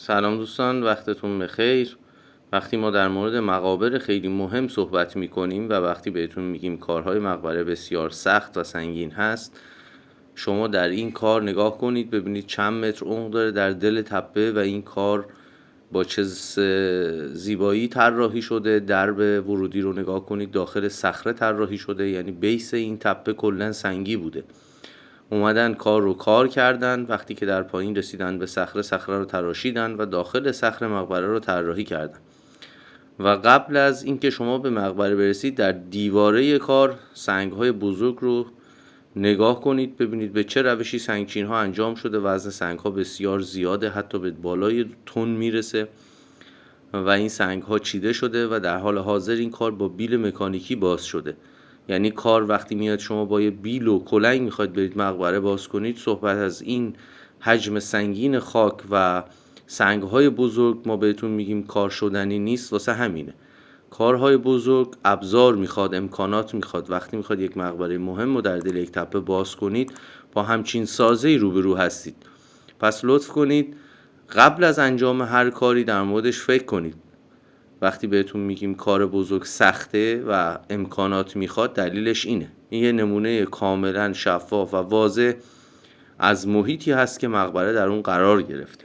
سلام دوستان، وقتتون بخیر. وقتی ما در مورد مقابر خیلی مهم صحبت میکنیم و وقتی بهتون میگیم کارهای مقبره بسیار سخت و سنگین هست، شما در این کار نگاه کنید ببینید چند متر عمق داره در دل تپه و این کار با چه زیبایی طراحی شده. درب ورودی رو نگاه کنید، داخل صخره طراحی شده، یعنی بیس این تپه کلا سنگی بوده. اومدن کار رو کار کردن، وقتی که در پایین رسیدن به صخره رو تراشیدن و داخل صخره مقبره رو طراحی کردن. و قبل از اینکه شما به مقبره برسید در دیواره کار سنگ‌های بزرگ رو نگاه کنید ببینید به چه روشی سنگچین‌ها انجام شده. وزن سنگ‌ها بسیار زیاده، حتی به بالای تن میرسه و این سنگ‌ها چیده شده و در حال حاضر این کار با بیل مکانیکی باز شده. یعنی کار وقتی میاد شما با یه بیل و کلنگ میخواید برید مقبره باز کنید، صحبت از این حجم سنگین خاک و سنگ‌های بزرگ ما بهتون میگیم کار شدنی نیست. واسه همینه کارهای بزرگ ابزار میخواد، امکانات میخواد. وقتی میخواد یک مقبره مهم رو در دل یک تپه باز کنید با همچین سازه‌ای روبرو هستید. پس لطف کنید قبل از انجام هر کاری در موردش فکر کنید. وقتی بهتون میگیم کار بزرگ سخته و امکانات میخواد، دلیلش اینه. این یه نمونه کاملا شفاف و واضح از محیطی هست که مقبره در اون قرار گرفته.